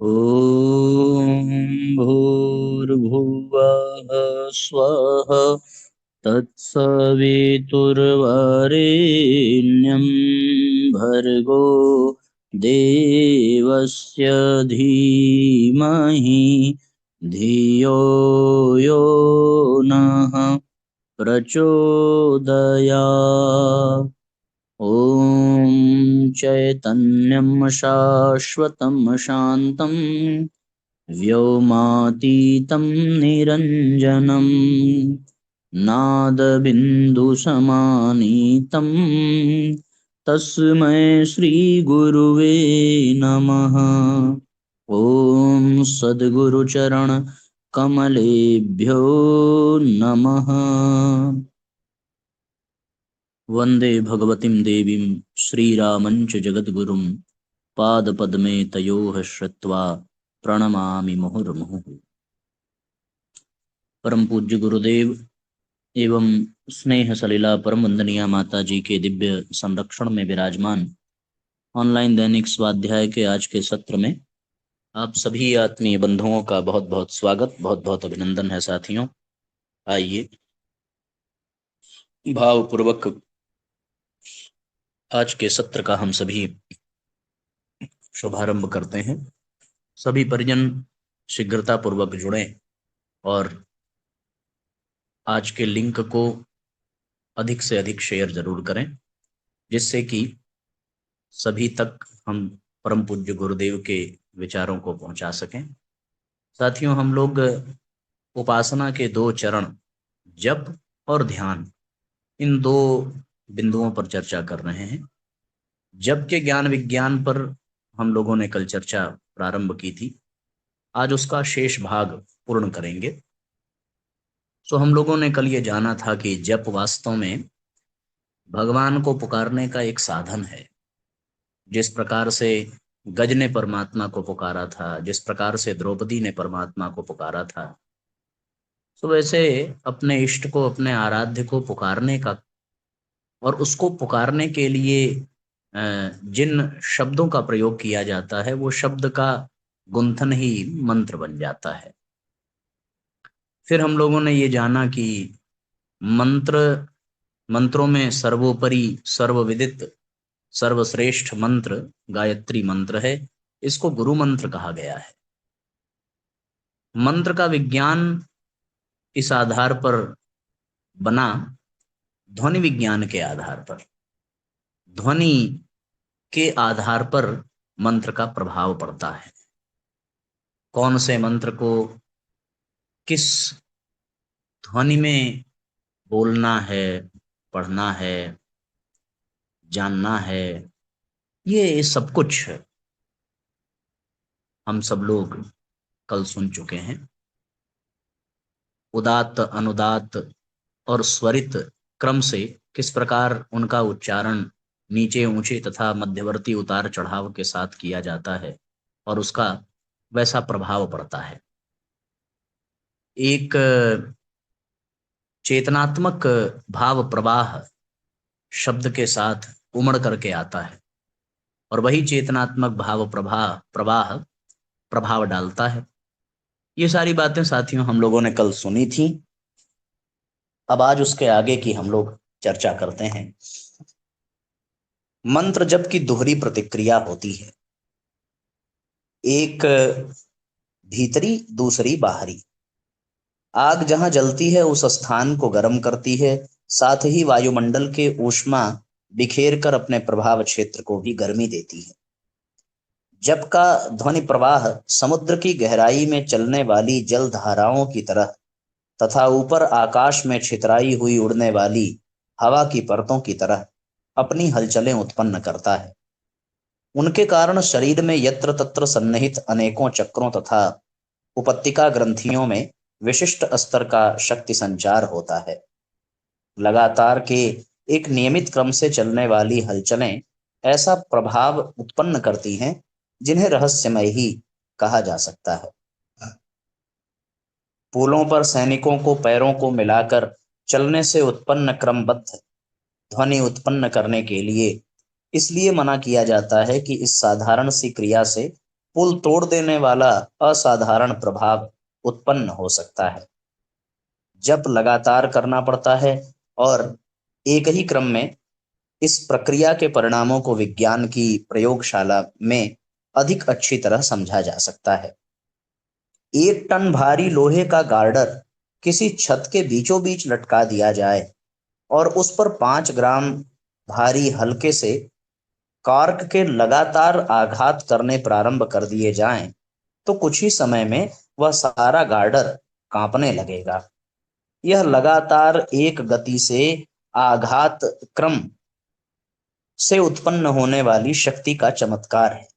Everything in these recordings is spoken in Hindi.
ॐ भूर्भुवः स्वः तत्सवितुर्वरेण्यं भर्गो देवस्य धीमहि धियो यो नः प्रचोदयात्। ॐ चैतन्यं शाश्वतं शान्तं व्योमातीतं निरञ्जनं नादबिन्दुसमानीतं तस्मै श्रीगुरुवे नमः। ॐ सद्गुरुचरण कमलेभ्यो नमः। वन्दे भगवतीं देवीं श्रीरामञ्च जगद्गुरुं पादपद्मे तयोः श्रुत्वा प्रणमामि मुहुर्मुहुः। परम पूज्य गुरुदेव एवं स्नेह सलीला परम वंदनीय माता जी के दिव्य संरक्षण में विराजमान ऑनलाइन दैनिक स्वाध्याय के आज के सत्र में आप सभी आत्मीय बंधुओं का बहुत बहुत स्वागत, बहुत बहुत अभिनंदन है साथियों। आइए भावपूर्वक आज के सत्र का हम सभी शुभारंभ करते हैं। सभी परिजन शीघ्रता पूर्वक जुड़ें और आज के लिंक को अधिक से अधिक शेयर जरूर करें, जिससे कि सभी तक हम परम पूज्य गुरुदेव के विचारों को पहुंचा सकें। साथियों, हम लोग उपासना के दो चरण जप और ध्यान, इन दो बिंदुओं पर चर्चा कर रहे हैं। जप के ज्ञान विज्ञान पर हम लोगों ने कल चर्चा प्रारंभ की थी, आज उसका शेष भाग पूर्ण करेंगे। तो हम लोगों ने कल ये जाना था कि जप वास्तव में भगवान को पुकारने का एक साधन है। जिस प्रकार से गज ने परमात्मा को पुकारा था, जिस प्रकार से द्रौपदी ने परमात्मा को पुकारा था, तो वैसे अपने इष्ट को, अपने आराध्य को पुकारने का और उसको पुकारने के लिए जिन शब्दों का प्रयोग किया जाता है, वो शब्द का गुंथन ही मंत्र बन जाता है। फिर हम लोगों ने ये जाना कि मंत्रों में सर्वोपरि सर्वविदित सर्वश्रेष्ठ मंत्र गायत्री मंत्र है। इसको गुरु मंत्र कहा गया है। मंत्र का विज्ञान इस आधार पर बना, ध्वनि विज्ञान के आधार पर, ध्वनि के आधार पर मंत्र का प्रभाव पड़ता है। कौन से मंत्र को किस ध्वनि में बोलना है, पढ़ना है, जानना है, ये सब कुछ हम सब लोग कल सुन चुके हैं। उदात्त, अनुदात्त और स्वरित क्रम से किस प्रकार उनका उच्चारण नीचे ऊंचे तथा मध्यवर्ती उतार चढ़ाव के साथ किया जाता है और उसका वैसा प्रभाव पड़ता है। एक चेतनात्मक भाव प्रवाह शब्द के साथ उमड़ करके आता है और वही चेतनात्मक भाव प्रवाह प्रभाव डालता है। ये सारी बातें साथियों हम लोगों ने कल सुनी थी। अब आज उसके आगे की हम लोग चर्चा करते हैं। मंत्र जप की दोहरी प्रतिक्रिया होती है, एक भीतरी दूसरी बाहरी। आग जहां जलती है उस स्थान को गर्म करती है, साथ ही वायुमंडल के ऊष्मा बिखेर कर अपने प्रभाव क्षेत्र को भी गर्मी देती है। जप का ध्वनि प्रवाह समुद्र की गहराई में चलने वाली जल धाराओं की तरह तथा ऊपर आकाश में छितराई हुई उड़ने वाली हवा की परतों की तरह अपनी हलचलें उत्पन्न करता है। उनके कारण शरीर में यत्र तत्र सन्निहित अनेकों चक्रों तथा उपत्तिका ग्रंथियों में विशिष्ट स्तर का शक्ति संचार होता है। लगातार के एक नियमित क्रम से चलने वाली हलचलें ऐसा प्रभाव उत्पन्न करती हैं जिन्हें रहस्यमय ही कहा जा सकता है। पुलों पर सैनिकों को पैरों को मिलाकर चलने से उत्पन्न क्रमबद्ध ध्वनि उत्पन्न करने के लिए इसलिए मना किया जाता है कि इस साधारण सी क्रिया से पुल तोड़ देने वाला असाधारण प्रभाव उत्पन्न हो सकता है। जप लगातार करना पड़ता है और एक ही क्रम में इस प्रक्रिया के परिणामों को विज्ञान की प्रयोगशाला में अधिक अच्छी तरह समझा जा सकता है। 1 टन भारी लोहे का गार्डर किसी छत के बीचों बीच लटका दिया जाए और उस पर 5 ग्राम भारी हल्के से कॉर्क के लगातार आघात करने प्रारंभ कर दिए जाएं, तो कुछ ही समय में वह सारा गार्डर कांपने लगेगा। यह लगातार एक गति से आघात क्रम से उत्पन्न होने वाली शक्ति का चमत्कार है।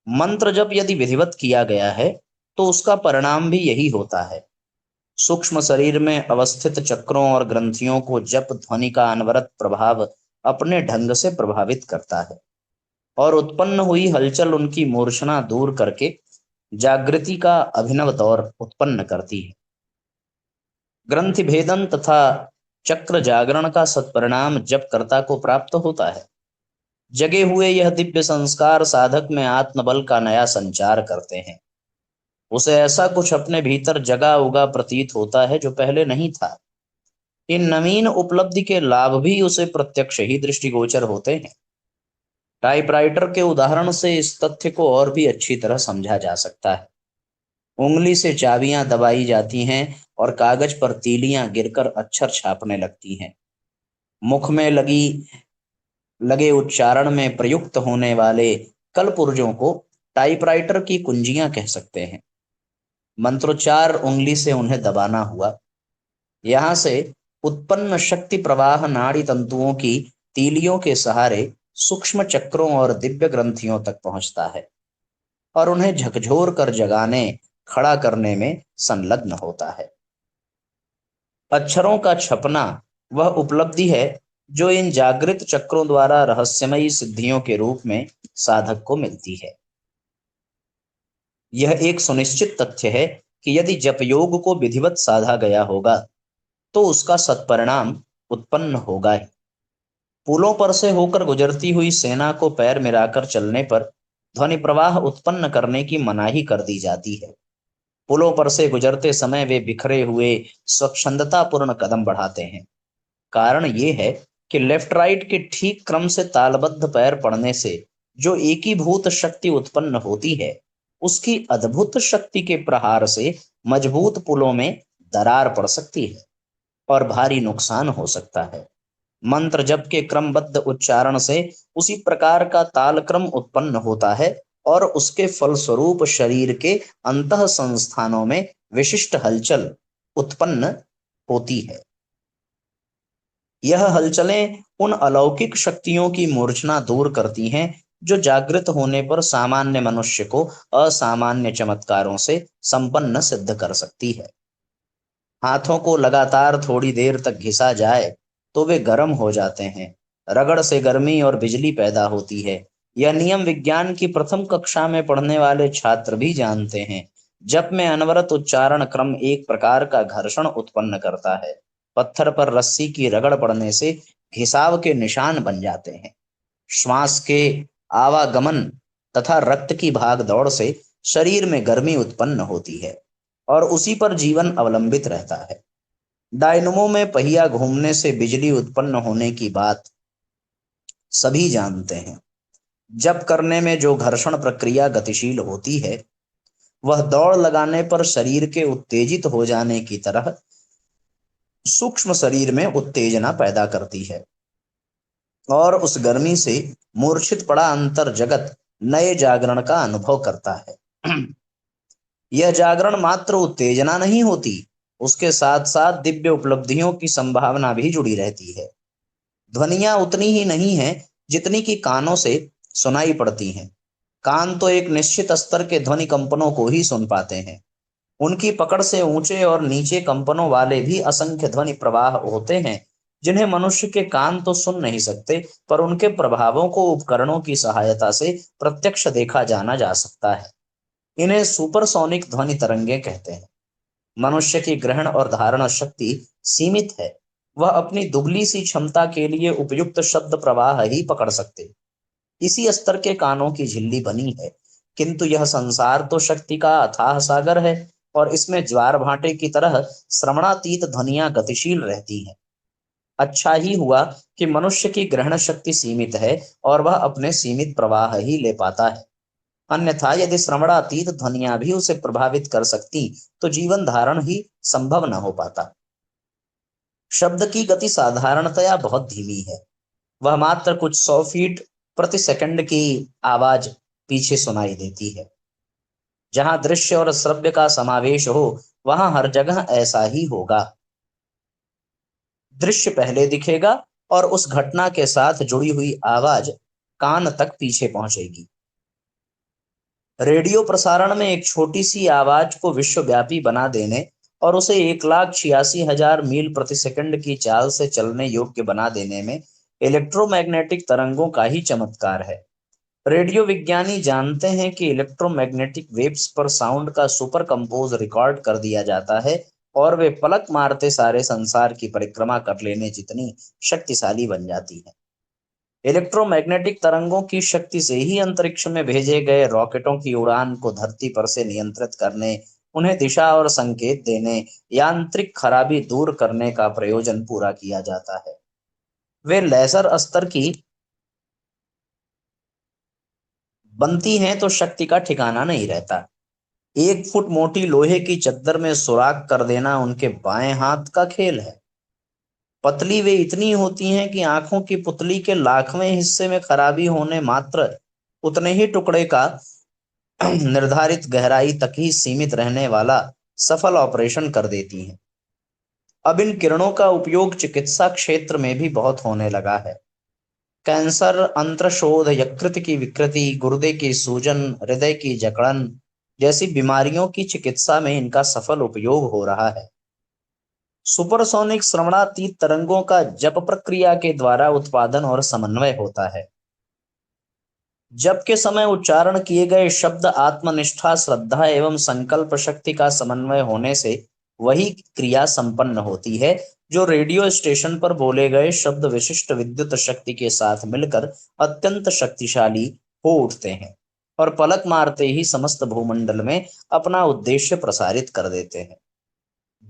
मंत्र जप यदि विधिवत किया गया है तो उसका परिणाम भी यही होता है। सूक्ष्म शरीर में अवस्थित चक्रों और ग्रंथियों को जप ध्वनि का अनवरत प्रभाव अपने ढंग से प्रभावित करता है और उत्पन्न हुई हलचल उनकी मूर्छना दूर करके जागृति का अभिनव दौर उत्पन्न करती है। ग्रंथि भेदन तथा चक्र जागरण का सत्परिणाम जपकर्ता को प्राप्त होता है। जगे हुए यह दिव्य संस्कार साधक में आत्मबल का नया संचार करते हैं। उसे ऐसा कुछ अपने भीतर जगा उगा प्रतीत होता है जो पहले नहीं था। इन नवीन उपलब्धि के लाभ भी उसे प्रत्यक्ष ही दृष्टिगोचर होते हैं। टाइपराइटर के उदाहरण से इस तथ्य को और भी अच्छी तरह समझा जा सकता है। उंगली से चाबियां दबाई जाती हैं और कागज पर तीलियां गिरकर अक्षर छापने लगती हैं। मुख में लगे उच्चारण में प्रयुक्त होने वाले कलपुर्जों को टाइपराइटर की कुंजियां कह सकते हैं। मंत्रोच्चार उंगली से उन्हें दबाना हुआ। यहां से उत्पन्न शक्ति प्रवाह नाड़ी तंतुओं की तीलियों के सहारे सूक्ष्म चक्रों और दिव्य ग्रंथियों तक पहुंचता है और उन्हें झकझोर कर जगाने खड़ा करने में संलग्न होता है। अक्षरों का छपना वह उपलब्धि है जो इन जागृत चक्रों द्वारा रहस्यमयी सिद्धियों के रूप में साधक को मिलती है। यह एक सुनिश्चित तथ्य है कि यदि जप योग को विधिवत साधा गया होगा तो उसका सत्परिणाम उत्पन्न होगा ही। पुलों पर से होकर गुजरती हुई सेना को पैर मिलाकर चलने पर ध्वनि प्रवाह उत्पन्न करने की मनाही कर दी जाती है। पुलों पर से गुजरते समय वे बिखरे हुए स्वच्छंदतापूर्ण कदम बढ़ाते हैं। कारण ये है कि लेफ्ट राइट के ठीक क्रम से तालबद्ध पैर पड़ने से जो एकीभूत शक्ति उत्पन्न होती है, उसकी अद्भुत शक्ति के प्रहार से मजबूत पुलों में दरार पड़ सकती है और भारी नुकसान हो सकता है। मंत्र जप के क्रमबद्ध उच्चारण से उसी प्रकार का ताल क्रम उत्पन्न होता है और उसके फलस्वरूप शरीर के अंतः संस्थानों में विशिष्ट हलचल उत्पन्न होती है। यह हलचलें उन अलौकिक शक्तियों की मूर्छना दूर करती हैं जो जागृत होने पर सामान्य मनुष्य को असामान्य चमत्कारों से संपन्न सिद्ध कर सकती है। हाथों को लगातार थोड़ी देर तक घिसा जाए तो वे गर्म हो जाते हैं। रगड़ से गर्मी और बिजली पैदा होती है। यह नियम विज्ञान की प्रथम कक्षा में पढ़ने वाले छात्र भी जानते हैं। जप में अनवरत उच्चारण क्रम एक प्रकार का घर्षण उत्पन्न करता है। पत्थर पर रस्सी की रगड़ पड़ने से घिसाव के निशान बन जाते हैं। श्वास के आवागमन तथा रक्त की भाग दौड़ से शरीर में गर्मी उत्पन्न होती है और उसी पर जीवन अवलंबित रहता है। डायनमो में पहिया घूमने से बिजली उत्पन्न होने की बात सभी जानते हैं। जप करने में जो घर्षण प्रक्रिया गतिशील होती है, वह दौड़ लगाने पर शरीर के उत्तेजित हो जाने की तरह सूक्ष्म शरीर में उत्तेजना पैदा करती है और उस गर्मी से मूर्छित पड़ा अंतर जगत नए जागरण का अनुभव करता है। यह जागरण मात्र उत्तेजना नहीं होती, उसके साथ साथ दिव्य उपलब्धियों की संभावना भी जुड़ी रहती है। ध्वनियां उतनी ही नहीं है जितनी कि कानों से सुनाई पड़ती हैं। कान तो एक निश्चित स्तर के ध्वनि कंपनों को ही सुन पाते हैं। उनकी पकड़ से ऊंचे और नीचे कंपनों वाले भी असंख्य ध्वनि प्रवाह होते हैं जिन्हें मनुष्य के कान तो सुन नहीं सकते, पर उनके प्रभावों को उपकरणों की सहायता से प्रत्यक्ष देखा जाना जा सकता है। इन्हें सुपरसोनिक ध्वनि तरंगे कहते हैं। मनुष्य की ग्रहण और धारण शक्ति सीमित है। वह अपनी दुबली सी क्षमता के लिए उपयुक्त शब्द प्रवाह ही पकड़ सकते। इसी स्तर के कानों की झिल्ली बनी है किंतु यह संसार तो शक्ति का अथाह सागर है और इसमें ज्वार भाटे की तरह श्रवणातीत ध्वनियां गतिशील रहती हैं। अच्छा ही हुआ कि मनुष्य की ग्रहण शक्ति सीमित है और वह अपने सीमित प्रवाह ही ले पाता है। अन्यथा यदि श्रवणातीत ध्वनियां भी उसे प्रभावित कर सकती तो जीवन धारण ही संभव न हो पाता। शब्द की गति साधारणतया बहुत धीमी है। वह मात्र कुछ 100 फीट प्रति सेकंड की आवाज पीछे सुनाई देती है। जहां दृश्य और श्रव्य का समावेश हो वहां हर जगह ऐसा ही होगा। दृश्य पहले दिखेगा और उस घटना के साथ जुड़ी हुई आवाज कान तक पीछे पहुंचेगी। रेडियो प्रसारण में एक छोटी सी आवाज को विश्वव्यापी बना देने और उसे 1,86,000 मील प्रति सेकंड की चाल से चलने योग्य बना देने में इलेक्ट्रोमैग्नेटिक तरंगों का ही चमत्कार है। रेडियो विज्ञानी जानते हैं कि इलेक्ट्रोमैग्नेटिक वेव्स पर साउंड का सुपर कंपोज रिकॉर्ड कर दिया जाता है और वे पलक मारते सारे संसार की परिक्रमा कर लेने जितनी शक्तिशाली बन जाती है। इलेक्ट्रोमैग्नेटिक तरंगों की शक्ति से ही अंतरिक्ष में भेजे गए रॉकेटों की उड़ान को धरती पर से नियंत्रित करने, उन्हें दिशा और संकेत देने, यांत्रिक खराबी दूर करने का प्रयोजन पूरा किया जाता है। वे लेजर स्तर की बनती हैं तो शक्ति का ठिकाना नहीं रहता। 1 फुट मोटी लोहे की चद्दर में सुराख कर देना उनके बाएं हाथ का खेल है। पतली वे इतनी होती हैं कि आंखों की पुतली के लाखवें हिस्से में खराबी होने मात्र उतने ही टुकड़े का निर्धारित गहराई तक ही सीमित रहने वाला सफल ऑपरेशन कर देती हैं। अब इन किरणों का उपयोग चिकित्सा क्षेत्र में भी बहुत होने लगा है। कैंसर, अंत्रशोथ, यकृत की विकृति, गुर्दे की सूजन, हृदय की जकड़न जैसी बीमारियों की चिकित्सा में इनका सफल उपयोग हो रहा है। सुपरसोनिक श्रवणातीत तरंगों का जप प्रक्रिया के द्वारा उत्पादन और समन्वय होता है। जप के समय उच्चारण किए गए शब्द आत्मनिष्ठा, श्रद्धा एवं संकल्प शक्ति का समन्वय होने से वही क्रिया संपन्न होती है जो रेडियो स्टेशन पर बोले गए शब्द विशिष्ट विद्युत शक्ति के साथ मिलकर अत्यंत शक्तिशाली हो उठते हैं और पलक मारते ही समस्त भूमंडल में अपना उद्देश्य प्रसारित कर देते हैं।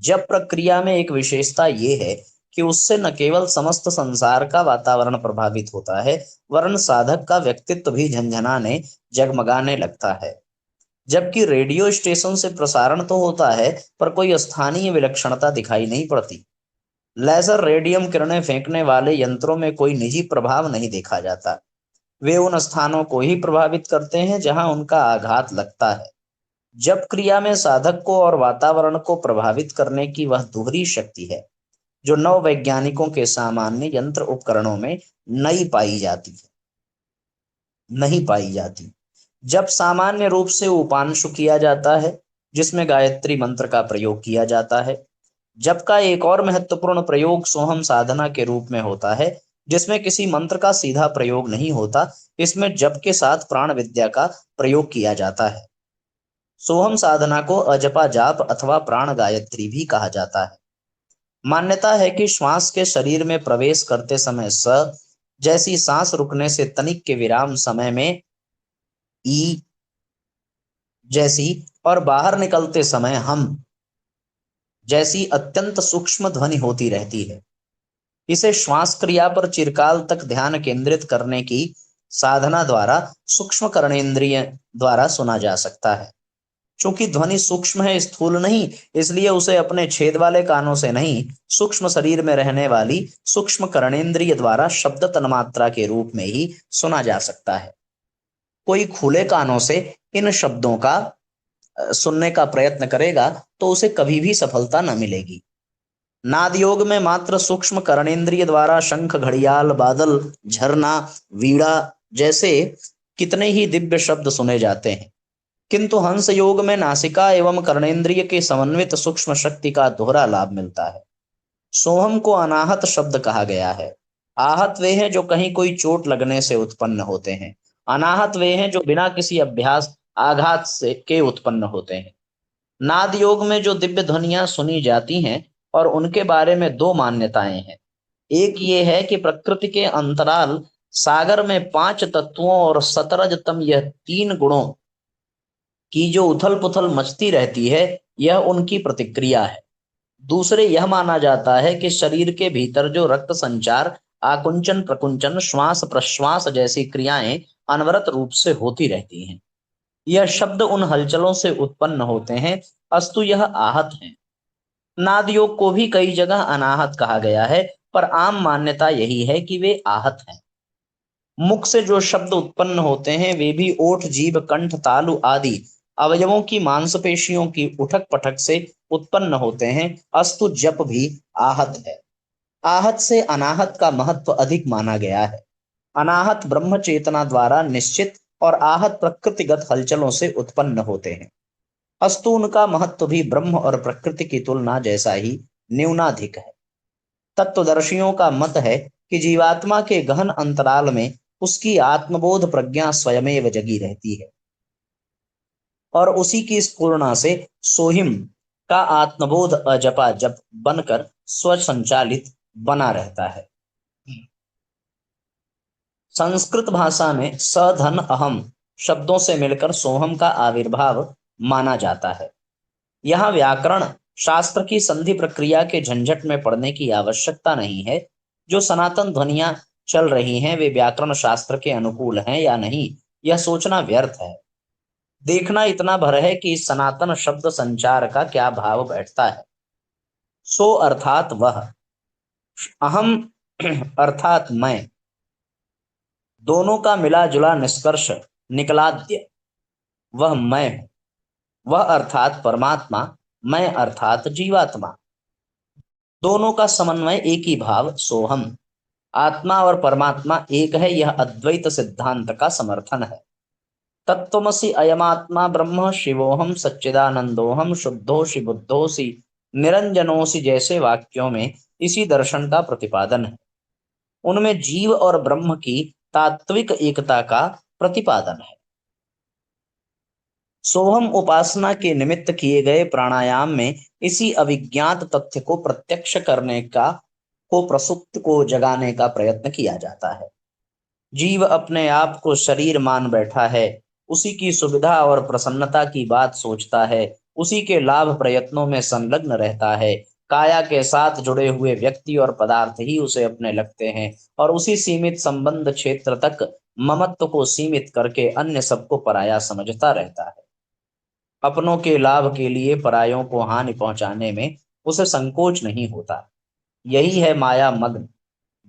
जप प्रक्रिया में एक विशेषता ये है कि उससे न केवल समस्त संसार का वातावरण प्रभावित होता है वरन साधक का व्यक्तित्व भी झंझनाने, जगमगाने लगता है। जबकि रेडियो स्टेशन से प्रसारण तो होता है पर कोई स्थानीय विलक्षणता दिखाई नहीं पड़ती। लेजर रेडियम किरणें फेंकने वाले यंत्रों में कोई निजी प्रभाव नहीं देखा जाता। वे उन स्थानों को ही प्रभावित करते हैं जहां उनका आघात लगता है। जप क्रिया में साधक को और वातावरण को प्रभावित करने की वह दोहरी शक्ति है जो नव वैज्ञानिकों के सामान्य यंत्र उपकरणों में नहीं पाई जाती। जब सामान्य रूप से उपांशु किया जाता है जिसमें गायत्री मंत्र का प्रयोग किया जाता है। जप का एक और महत्वपूर्ण प्रयोग सोहम साधना के रूप में होता है जिसमें किसी मंत्र का सीधा प्रयोग नहीं होता। इसमें जप के साथ प्राण विद्या का प्रयोग किया जाता है। सोहम साधना को अजपा जाप अथवा प्राण गायत्री भी कहा जाता है। मान्यता है कि श्वास के शरीर में प्रवेश करते समय स जैसी, सांस रुकने से तनिक के विराम समय में ई जैसी और बाहर निकलते समय हम जैसी अत्यंत सूक्ष्म ध्वनि होती रहती है। इसे श्वास क्रिया पर चिरकाल तक ध्यान केंद्रित करने की साधना द्वारा सूक्ष्म कर्णेंद्रिय द्वारा सुना जा सकता है। चूंकि ध्वनि सूक्ष्म है, स्थूल नहीं, इसलिए उसे अपने छेद वाले कानों से नहीं, सूक्ष्म शरीर में रहने वाली सूक्ष्म कर्णेंद्रिय द्वारा शब्द तन्मात्रा के रूप में ही सुना जा सकता है। कोई खुले कानों से इन शब्दों का सुनने का प्रयत्न करेगा तो उसे कभी भी सफलता न मिलेगी। नाद योग में मात्र सूक्ष्म कर्णेंद्रिय द्वारा शंख, घड़ियाल, बादल, झरना, वीणा जैसे कितने ही दिव्य शब्द सुने जाते हैं, किंतु हंस योग में नासिका एवं कर्णेंद्रिय के समन्वित सूक्ष्म शक्ति का दोहरा लाभ मिलता है। सोहम को अनाहत शब्द कहा गया है। आहत वे हैं जो कहीं कोई चोट लगने से उत्पन्न होते हैं। अनाहत वे हैं जो बिना किसी अभ्यास आघात से के उत्पन्न होते हैं। नाद योग में जो दिव्य ध्वनियां सुनी जाती हैं और उनके बारे में दो मान्यताएं हैं। एक ये है कि प्रकृति के अंतराल सागर में 5 तत्वों और सतरजतम यह 3 गुणों की जो उथल पुथल मचती रहती है, यह उनकी प्रतिक्रिया है। दूसरे यह माना जाता है कि शरीर के भीतर जो रक्त संचार, आकुंचन प्रकुंचन, श्वास प्रश्वास जैसी क्रियाएं अनवरत रूप से होती रहती हैं, यह शब्द उन हलचलों से उत्पन्न होते हैं, अस्तु यह आहत हैं। नादयोग को भी कई जगह अनाहत कहा गया है, पर आम मान्यता यही है कि वे आहत हैं। मुख से जो शब्द उत्पन्न होते हैं वे भी ओठ, जीभ, कंठ, तालु आदि अवयवों की मांसपेशियों की उठक पटक से उत्पन्न होते हैं, अस्तु जप भी आहत है। आहत से अनाहत का महत्व अधिक माना गया है। अनाहत ब्रह्म चेतना द्वारा निश्चित और आहत प्रकृतिगत हलचलों से उत्पन्न होते हैं, अस्तु उनका महत्व भी ब्रह्म और प्रकृति की तुलना जैसा ही न्यूनाधिक है। तत्वदर्शियों का मत है कि जीवात्मा के गहन अंतराल में उसकी आत्मबोध प्रज्ञा स्वयमेव जगी रहती है और उसी की स्फुरणा से सोहिम का आत्मबोध अजपा जप बनकर स्वसंचालित बना रहता है। संस्कृत भाषा में सधन अहम शब्दों से मिलकर सोहम का आविर्भाव माना जाता है। यहाँ व्याकरण शास्त्र की संधि प्रक्रिया के झंझट में पड़ने की आवश्यकता नहीं है। जो सनातन ध्वनियां चल रही हैं वे व्याकरण शास्त्र के अनुकूल हैं या नहीं, यह सोचना व्यर्थ है। देखना इतना भर है कि इस सनातन शब्द संचार का क्या भाव बैठता है। सो अर्थात वह, अहम अर्थात मैं, दोनों का मिला जुला निष्कर्ष निकलाद्य वह मैं हूं। वह अर्थात परमात्मा, मैं अर्थात जीवात्मा, दोनों का समन्वय एक ही भाव सोहम। आत्मा और परमात्मा एक है, यह अद्वैत सिद्धांत का समर्थन है। तत्त्वमसि अयमात्मा ब्रह्म शिवोहम सच्चिदानंदोहम शुद्धोषि बुद्धोषि निरंजनोषि जैसे वाक्यों में इसी दर्शन का प्रतिपादन है। उनमें जीव और ब्रह्म की तात्विक एकता का प्रतिपादन है। सोहम उपासना के निमित्त किए गए प्राणायाम में इसी अविज्ञात तथ्य को प्रत्यक्ष करने का, को प्रसुप्त को जगाने का प्रयत्न किया जाता है। जीव अपने आप को शरीर मान बैठा है, उसी की सुविधा और प्रसन्नता की बात सोचता है, उसी के लाभ प्रयत्नों में संलग्न रहता है। काया के साथ जुड़े हुए व्यक्ति और पदार्थ ही उसे अपने लगते हैं और उसी सीमित संबंध क्षेत्र तक ममत्व को सीमित करके अन्य सबको पराया समझता रहता है। अपनों के लाभ के लिए परायों को हानि पहुंचाने में उसे संकोच नहीं होता। यही है माया मग्न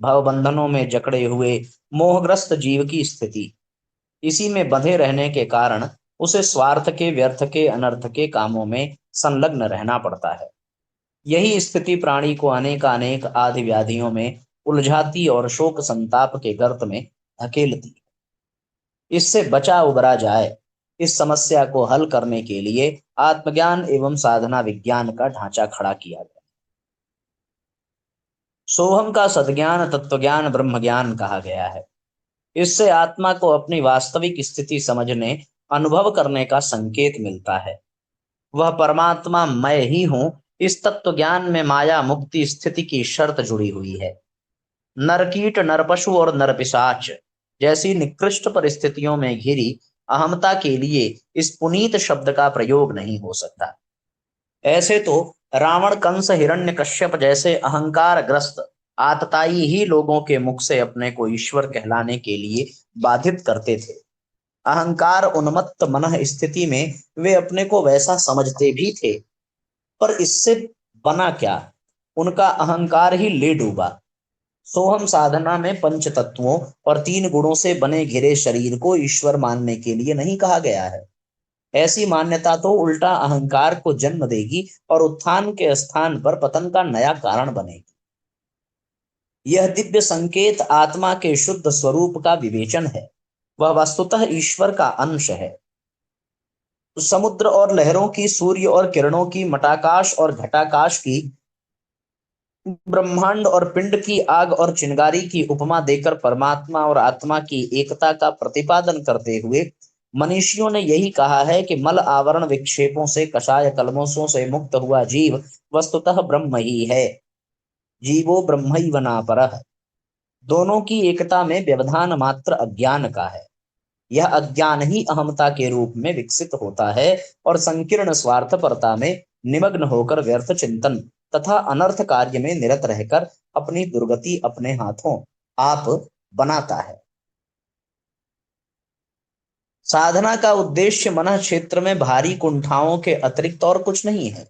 भवबंधनों में जकड़े हुए मोहग्रस्त जीव की स्थिति। इसी में बंधे रहने के कारण उसे स्वार्थ के, व्यर्थ के, अनर्थ के कामों में संलग्न रहना पड़ता है। यही स्थिति प्राणी को अनेक आदि व्याधियों में उलझाती और शोक संताप के गर्त में धकेलती। इससे बचा उबरा जाए, इस समस्या को हल करने के लिए आत्मज्ञान एवं साधना विज्ञान का ढांचा खड़ा किया गया। सोहम का सद्ज्ञान तत्वज्ञान ब्रह्मज्ञान कहा गया है। इससे आत्मा को अपनी वास्तविक स्थिति समझने, अनुभव करने का संकेत मिलता है। वह परमात्मा मैं ही हूं, इस तत्व ज्ञान में माया मुक्ति स्थिति की शर्त जुड़ी हुई है। नरकीट, नरपशु और नरपिशाच जैसी निकृष्ट परिस्थितियों में घिरी अहमता के लिए इस पुनीत शब्द का प्रयोग नहीं हो सकता। ऐसे तो रावण, कंस, हिरण्यकश्यप जैसे अहंकार ग्रस्त आतताई ही लोगों के मुख से अपने को ईश्वर कहलाने के लिए बाधित करते थे। अहंकार उन्मत्त मन स्थिति में वे अपने को वैसा समझते भी थे, पर इससे बना क्या, उनका अहंकार ही ले डूबा। सोहम साधना में पंच तत्वों और तीन गुणों से बने घिरे शरीर को ईश्वर मानने के लिए नहीं कहा गया है। ऐसी मान्यता तो उल्टा अहंकार को जन्म देगी और उत्थान के स्थान पर पतन का नया कारण बनेगी। यह दिव्य संकेत आत्मा के शुद्ध स्वरूप का विवेचन है। वह वस्तुतः ईश्वर का अंश है। समुद्र और लहरों की, सूर्य और किरणों की, मटाकाश और घटाकाश की, ब्रह्मांड और पिंड की, आग और चिंगारी की उपमा देकर परमात्मा और आत्मा की एकता का प्रतिपादन करते हुए मनीषियों ने यही कहा है कि मल आवरण विक्षेपों से, कषाय कल्मोशों से मुक्त हुआ जीव वस्तुतः ब्रह्म ही है। जीवो ब्रह्मैव नापरः। दोनों की एकता में व्यवधान मात्र अज्ञान का है। यह अज्ञान ही अहमता के रूप में विकसित होता है और संकीर्ण स्वार्थपरता में निमग्न होकर व्यर्थ चिंतन तथा अनर्थ कार्य में निरत रहकर अपनी दुर्गति अपने हाथों आप बनाता है। साधना का उद्देश्य मन क्षेत्र में भारी कुंठाओं के अतिरिक्त और कुछ नहीं है।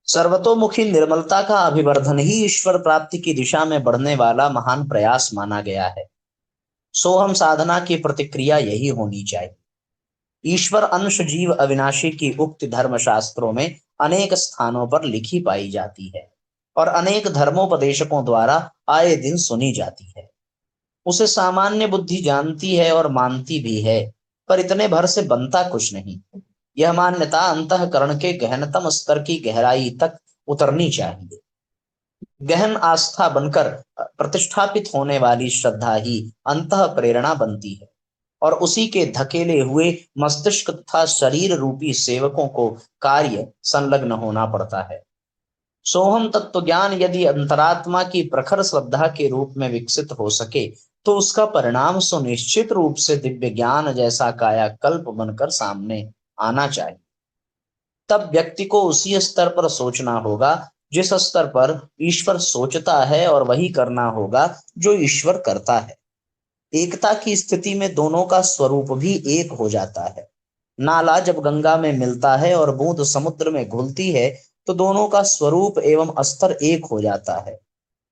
सर्वतोमुखी निर्मलता का अभिवर्धन ही ईश्वर प्राप्ति की दिशा में बढ़ने वाला महान प्रयास माना गया है। सोहम साधना की प्रतिक्रिया यही होनी चाहिए। ईश्वर अंश जीव अविनाशी की उक्ति धर्मशास्त्रों में अनेक स्थानों पर लिखी पाई जाती है और अनेक धर्मोपदेशकों द्वारा आए दिन सुनी जाती है। उसे सामान्य बुद्धि जानती है और मानती भी है, पर इतने भर से बनता कुछ नहीं। यह मान्यता अंतःकरण के गहनतम स्तर की गहराई तक उतरनी चाहिए। गहन आस्था बनकर प्रतिष्ठापित होने वाली श्रद्धा ही अंतः प्रेरणा बनती है और उसी के धकेले हुए मस्तिष्क तथा शरीर रूपी सेवकों को कार्य संलग्न होना पड़ता है। सोहम तत्व ज्ञान यदि अंतरात्मा की प्रखर श्रद्धा के रूप में विकसित हो सके तो उसका परिणाम सुनिश्चित रूप से दिव्य ज्ञान जैसा कायाकल्प बनकर सामने आना चाहिए। तब व्यक्ति को उसी स्तर पर सोचना होगा जिस स्तर पर ईश्वर सोचता है और वही करना होगा जो ईश्वर करता है। एकता की स्थिति में दोनों का स्वरूप भी एक हो जाता है। नाला जब गंगा में मिलता है और बूंद समुद्र में घुलती है तो दोनों का स्वरूप एवं स्तर एक हो जाता है।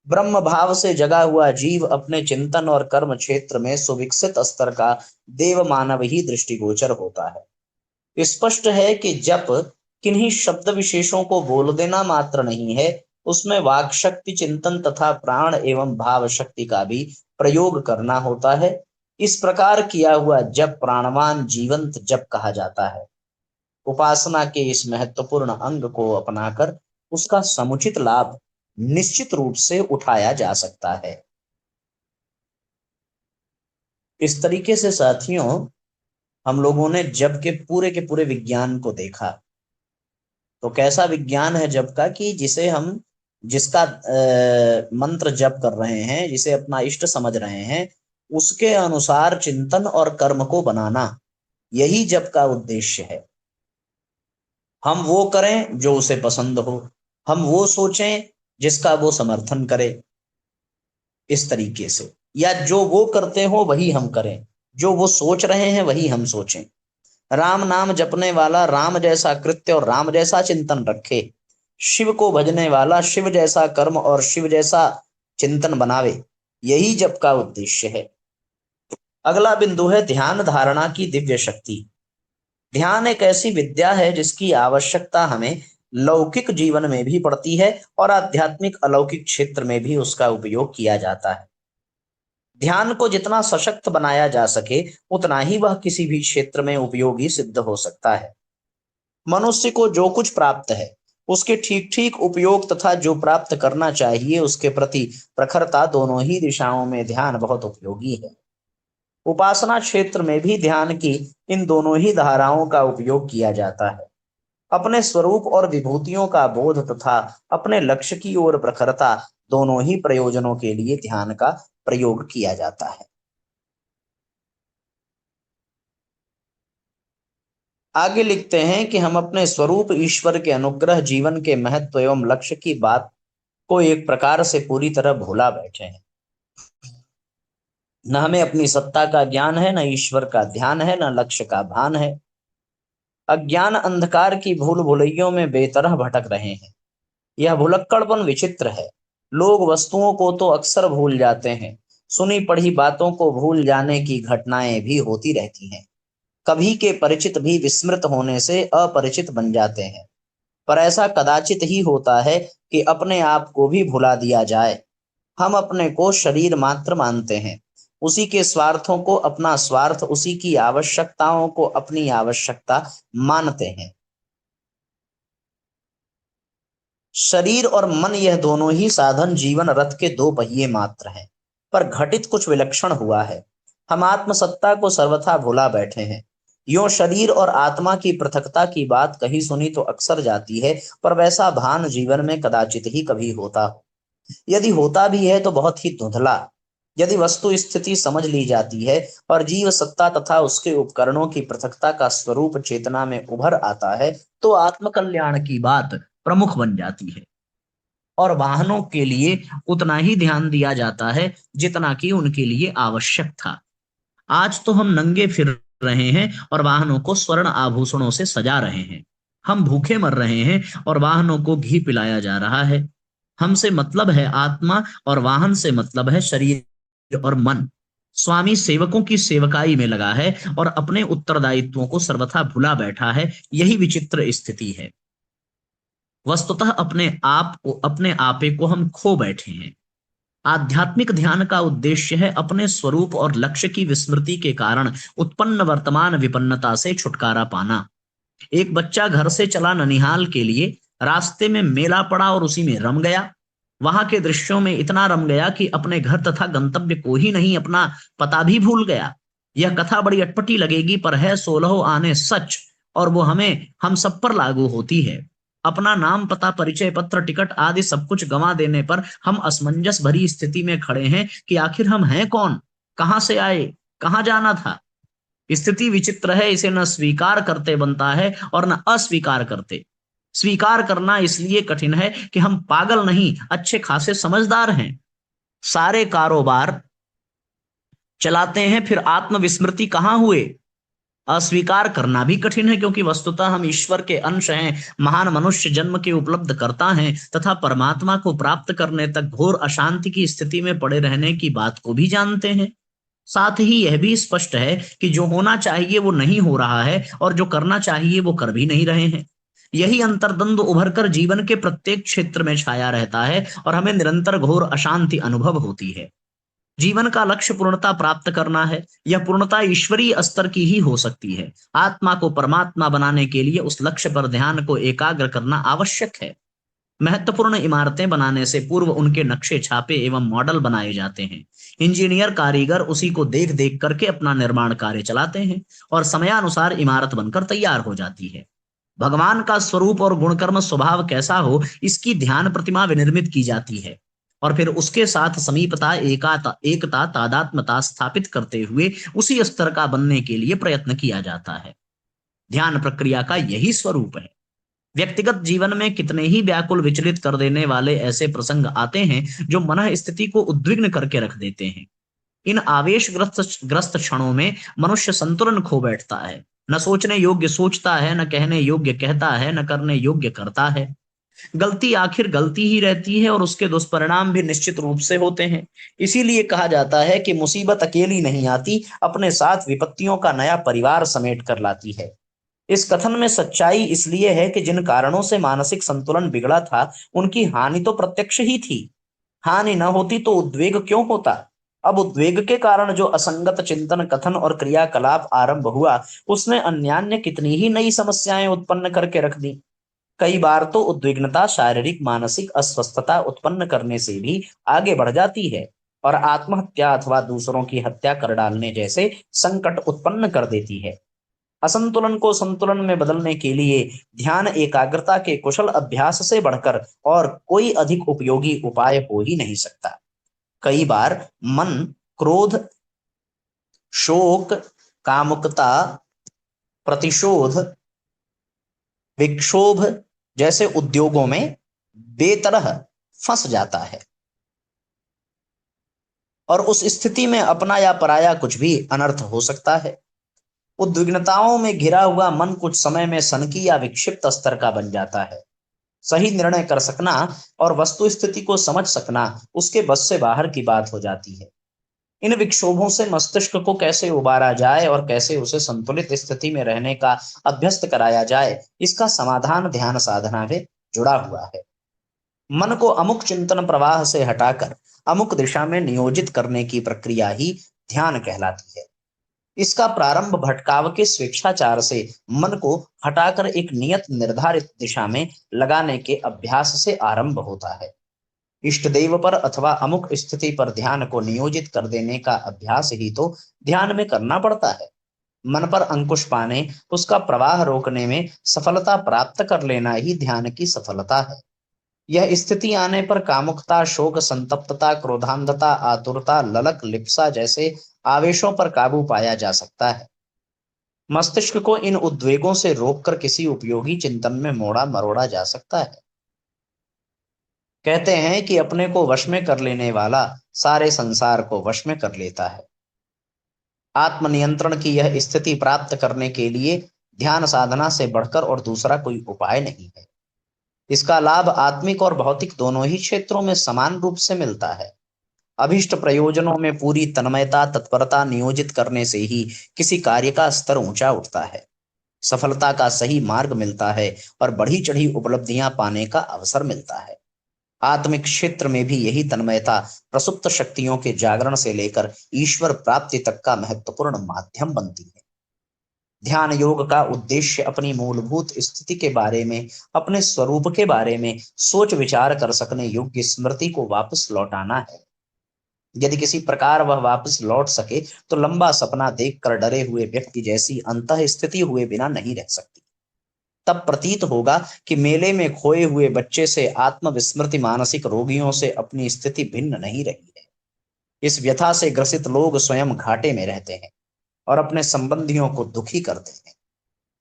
ब्रह्म भाव से जगा हुआ जीव अपने चिंतन और कर्म क्षेत्र में सुविकसित स्तर का देव मानव ही दृष्टिगोचर होता है। स्पष्ट है कि जप किन्हीं शब्द विशेषों को बोल देना मात्र नहीं है, उसमें वाक शक्ति, चिंतन तथा प्राण एवं भाव शक्ति का भी प्रयोग करना होता है। इस प्रकार किया हुआ जप प्राणवान जीवंत जप कहा जाता है। उपासना के इस महत्वपूर्ण अंग को अपनाकर उसका समुचित लाभ निश्चित रूप से उठाया जा सकता है। इस तरीके से साथियों हम लोगों ने जप के पूरे विज्ञान को देखा। तो कैसा विज्ञान है जप का कि जिसे हम जिसका मंत्र जप कर रहे हैं, जिसे अपना इष्ट समझ रहे हैं, उसके अनुसार चिंतन और कर्म को बनाना, यही जप का उद्देश्य है। हम वो करें जो उसे पसंद हो, हम वो सोचें जिसका वो समर्थन करे, इस तरीके से, या जो वो करते हो वही हम करें, जो वो सोच रहे हैं वही हम सोचें। राम नाम जपने वाला राम जैसा कृत्य और राम जैसा चिंतन रखे। शिव को भजने वाला शिव जैसा कर्म और शिव जैसा चिंतन बनावे, यही जप का उद्देश्य है। अगला बिंदु है ध्यान धारणा की दिव्य शक्ति। ध्यान एक ऐसी विद्या है जिसकी आवश्यकता हमें लौकिक जीवन में भी पड़ती है और आध्यात्मिक अलौकिक क्षेत्र में भी उसका उपयोग किया जाता है। ध्यान को जितना सशक्त बनाया जा सके उतना ही वह किसी भी क्षेत्र में उपयोगी सिद्ध हो सकता है। मनुष्य को जो कुछ प्राप्त है उसके ठीक ठीक उपयोग तथा जो प्राप्त करना चाहिए उसके प्रति प्रखरता, दोनों ही दिशाओं में ध्यान बहुत उपयोगी है। उपासना क्षेत्र में भी ध्यान की इन दोनों ही धाराओं का उपयोग किया जाता है। अपने स्वरूप और विभूतियों का बोध तथा अपने लक्ष्य की ओर प्रखरता, दोनों ही प्रयोजनों के लिए ध्यान का प्रयोग किया जाता है। आगे लिखते हैं कि हम अपने स्वरूप ईश्वर के अनुग्रह, जीवन के महत्व एवं लक्ष्य की बात को एक प्रकार से पूरी तरह भुला बैठे हैं। न हमें अपनी सत्ता का ज्ञान है, न ईश्वर का ध्यान है, न लक्ष्य का भान है। अज्ञान अंधकार की भूल भुलैयों में बेतरह भटक रहे हैं। यह भुलक्कड़पन विचित्र है। लोग वस्तुओं को तो अक्सर भूल जाते हैं, सुनी पढ़ी बातों को भूल जाने की घटनाएं भी होती रहती हैं। कभी के परिचित भी विस्मृत होने से अपरिचित बन जाते हैं, पर ऐसा कदाचित ही होता है कि अपने आप को भी भुला दिया जाए। हम अपने को शरीर मात्र मानते हैं, उसी के स्वार्थों को अपना स्वार्थ, उसी की आवश्यकताओं को अपनी आवश्यकता मानते हैं। शरीर और मन, यह दोनों ही साधन जीवन रथ के दो पहिए मात्र हैं, पर घटित कुछ विलक्षण हुआ है। हम आत्मसत्ता को सर्वथा भुला बैठे हैं। यो शरीर और आत्मा की पृथकता की बात कही सुनी तो अक्सर जाती है, पर वैसा भान जीवन में कदाचित ही कभी होता हो। यदि होता भी है तो बहुत ही धुंधला। यदि वस्तु स्थिति समझ ली जाती है और जीव सत्ता तथा उसके उपकरणों की पृथकता का स्वरूप चेतना में उभर आता है, तो आत्मकल्याण की बात प्रमुख बन जाती है और वाहनों के लिए उतना ही ध्यान दिया जाता है जितना कि उनके लिए आवश्यक था। आज तो हम नंगे फिर रहे हैं और वाहनों को स्वर्ण आभूषणों से सजा रहे हैं। हम भूखे मर रहे हैं और वाहनों को घी पिलाया जा रहा है। हमसे मतलब है आत्मा और वाहन से मतलब है शरीर और मन। स्वामी सेवकों की सेवकाई में लगा है और अपने उत्तरदायित्वों को सर्वथा भुला बैठा है। यही विचित्र स्थिति है। वस्तुतः अपने आपे को हम खो बैठे हैं। आध्यात्मिक ध्यान का उद्देश्य है अपने स्वरूप और लक्ष्य की विस्मृति के कारण उत्पन्न वर्तमान विपन्नता से छुटकारा पाना। एक बच्चा घर से चला ननिहाल के लिए, रास्ते में मेला पड़ा और उसी में रम गया। वहां के दृश्यों में इतना रम गया कि अपने घर तथा गंतव्य को ही नहीं, अपना पता भी भूल गया। यह कथा बड़ी अटपटी लगेगी, पर है 16 आने सच, और वो हम सब पर लागू होती है। अपना नाम, पता, परिचय पत्र, टिकट आदि सब कुछ गंवा देने पर हम असमंजस भरी स्थिति में खड़े हैं कि आखिर हम हैं कौन, कहां से आए, कहां जाना था। स्थिति विचित्र है, इसे न स्वीकार करते बनता है और न अस्वीकार करते। स्वीकार करना इसलिए कठिन है कि हम पागल नहीं, अच्छे खासे समझदार हैं। सारे कारोबार चलाते हैं, फिर आत्मविस्मृति कहां हुए। अस्वीकार करना भी कठिन है, क्योंकि वस्तुतः हम ईश्वर के अंश हैं, महान मनुष्य जन्म के उपलब्ध करता हैं तथा परमात्मा को प्राप्त करने तक घोर अशांति की स्थिति में पड़े रहने की बात को भी जानते हैं। साथ ही यह भी स्पष्ट है कि जो होना चाहिए वो नहीं हो रहा है और जो करना चाहिए वो कर भी नहीं रहे हैं। यही अंतर्द्वंद उभरकर जीवन के प्रत्येक क्षेत्र में छाया रहता है और हमें निरंतर घोर अशांति अनुभव होती है। जीवन का लक्ष्य पूर्णता प्राप्त करना है। यह पूर्णता ईश्वरीय स्तर की ही हो सकती है। आत्मा को परमात्मा बनाने के लिए उस लक्ष्य पर ध्यान को एकाग्र करना आवश्यक है। महत्वपूर्ण इमारतें बनाने से पूर्व उनके नक्शे छापे एवं मॉडल बनाए जाते हैं। इंजीनियर कारीगर उसी को देख देख करके अपना निर्माण कार्य चलाते हैं और समयानुसार इमारत बनकर तैयार हो जाती है। भगवान का स्वरूप और गुणकर्म स्वभाव कैसा हो, इसकी ध्यान प्रतिमा विनिर्मित की जाती है और फिर उसके साथ समीपता, एकता, तादात्म्यता स्थापित करते हुए उसी स्तर का बनने के लिए प्रयत्न किया जाता है। ध्यान प्रक्रिया का यही स्वरूप है। व्यक्तिगत जीवन में कितने ही व्याकुल विचलित कर देने वाले ऐसे प्रसंग आते हैं जो मन स्थिति को उद्विग्न करके रख देते हैं। इन आवेश ग्रस्त क्षणों में मनुष्य संतुलन खो बैठता है। न सोचने योग्य सोचता है, न कहने योग्य कहता है, न करने योग्य करता है। गलती आखिर गलती ही रहती है और उसके दुष्परिणाम भी निश्चित रूप से होते हैं। इसीलिए कहा जाता है कि मुसीबत अकेली नहीं आती, अपने साथ विपत्तियों का नया परिवार समेट कर लाती है। इस कथन में सच्चाई इसलिए है कि जिन कारणों से मानसिक संतुलन बिगड़ा था, उनकी हानि तो प्रत्यक्ष ही थी। हानि न होती तो उद्वेग क्यों होता। अब उद्वेग के कारण जो असंगत चिंतन, कथन और क्रियाकलाप आरंभ हुआ, उसने अन्यान्य कितनी ही नई समस्याएं उत्पन्न करके रख दी। कई बार तो उद्विग्नता शारीरिक मानसिक अस्वस्थता उत्पन्न करने से भी आगे बढ़ जाती है और आत्महत्या अथवा दूसरों की हत्या कर डालने जैसे संकट उत्पन्न कर देती है। असंतुलन को संतुलन में बदलने के लिए ध्यान एकाग्रता के कुशल अभ्यास से बढ़कर और कोई अधिक उपयोगी उपाय हो ही नहीं सकता। कई बार मन क्रोध, शोक, कामुकता, प्रतिशोध, विक्षोभ जैसे उद्योगों में बेतरह फंस जाता है और उस स्थिति में अपना या पराया कुछ भी अनर्थ हो सकता है। उद्विग्नताओं में घिरा हुआ मन कुछ समय में सनकी या विक्षिप्त स्तर का बन जाता है। सही निर्णय कर सकना और वस्तु स्थिति को समझ सकना उसके बस से बाहर की बात हो जाती है। इन विक्षोभों से मस्तिष्क को कैसे उबारा जाए और कैसे उसे संतुलित स्थिति में रहने का अभ्यस्त कराया जाए, इसका समाधान ध्यान साधना में जुड़ा हुआ है। मन को अमुक चिंतन प्रवाह से हटाकर अमुक दिशा में नियोजित करने की प्रक्रिया ही ध्यान कहलाती है। इसका प्रारंभ भटकाव के स्वेच्छाचार से मन को हटाकर एक नियत निर्धारित दिशा में लगाने के अभ्यास से आरंभ होता है। इष्ट देव पर अथवा अमुक स्थिति पर ध्यान को नियोजित कर देने का अभ्यास ही तो ध्यान में करना पड़ता है। मन पर अंकुश पाने, उसका प्रवाह रोकने में सफलता प्राप्त कर लेना ही ध्यान की सफलता है। यह स्थिति आने पर कामुकता, शोक, संतप्तता, क्रोधांधता, आतुरता, ललक, लिप्सा जैसे आवेशों पर काबू पाया जा सकता है। मस्तिष्क को इन उद्वेगों से रोककर किसी उपयोगी चिंतन में मोड़ा मरोड़ा जा सकता है। कहते हैं कि अपने को वश में कर लेने वाला सारे संसार को वश में कर लेता है। आत्मनियंत्रण की यह स्थिति प्राप्त करने के लिए ध्यान साधना से बढ़कर और दूसरा कोई उपाय नहीं है। इसका लाभ आत्मिक और भौतिक दोनों ही क्षेत्रों में समान रूप से मिलता है। अभिष्ट प्रयोजनों में पूरी तन्मयता, तत्परता नियोजित करने से ही किसी कार्य का स्तर ऊंचा उठता है, सफलता का सही मार्ग मिलता है और बढ़ी चढ़ी उपलब्धियां पाने का अवसर मिलता है। आत्मिक क्षेत्र में भी यही तन्मयता प्रसुप्त शक्तियों के जागरण से लेकर ईश्वर प्राप्ति तक का महत्वपूर्ण माध्यम बनती है। ध्यान योग का उद्देश्य अपनी मूलभूत स्थिति के बारे में, अपने स्वरूप के बारे में सोच विचार कर सकने योग्य स्मृति को वापस लौटाना है। यदि किसी प्रकार वह वापस लौट सके तो लंबा सपना देखकर डरे हुए व्यक्ति जैसी अंतः स्थिति हुए बिना नहीं रह सकती। तब प्रतीत होगा कि मेले में खोए हुए बच्चे से आत्मविस्मृति मानसिक रोगियों से अपनी स्थिति भिन्न नहीं रही है। इस व्यथा से ग्रसित लोग स्वयं घाटे में रहते हैं और अपने संबंधियों को दुखी करते हैं।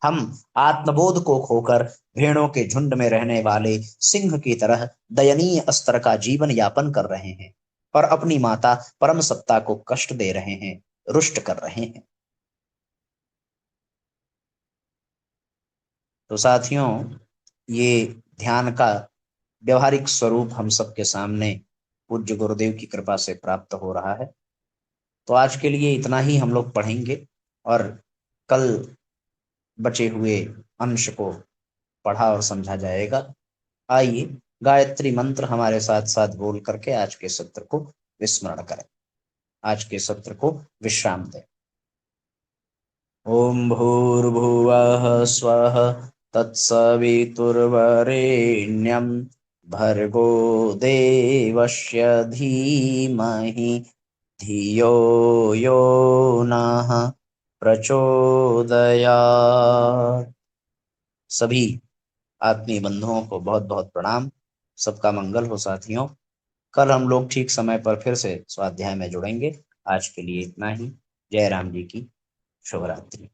हम आत्मबोध को खोकर भेड़ों के झुंड में रहने वाले सिंह की तरह दयनीय स्तर का जीवन यापन कर रहे हैं और अपनी माता परम सत्ता को कष्ट दे रहे हैं, रुष्ट कर रहे हैं। तो साथियों, ये ध्यान का व्यवहारिक स्वरूप हम सबके सामने पूज्य गुरुदेव की कृपा से प्राप्त हो रहा है। तो आज के लिए इतना ही हम लोग पढ़ेंगे और कल बचे हुए अंश को पढ़ा और समझा जाएगा। आइए गायत्री मंत्र हमारे साथ साथ बोल करके आज के सत्र को विस्मरण करें, आज के सत्र को विश्राम दें। ओम भूर्भुवः स्वः तत्सवितुर्वरेण्यं भर्गो देवस्य धीमहि धियो यो नः प्रचोदयात्। सभी आत्मीय बंधुओं को बहुत बहुत प्रणाम। सबका मंगल हो साथियों। कल हम लोग ठीक समय पर फिर से स्वाध्याय में जुड़ेंगे। आज के लिए इतना ही। जय राम जी की शुभ रात्रि।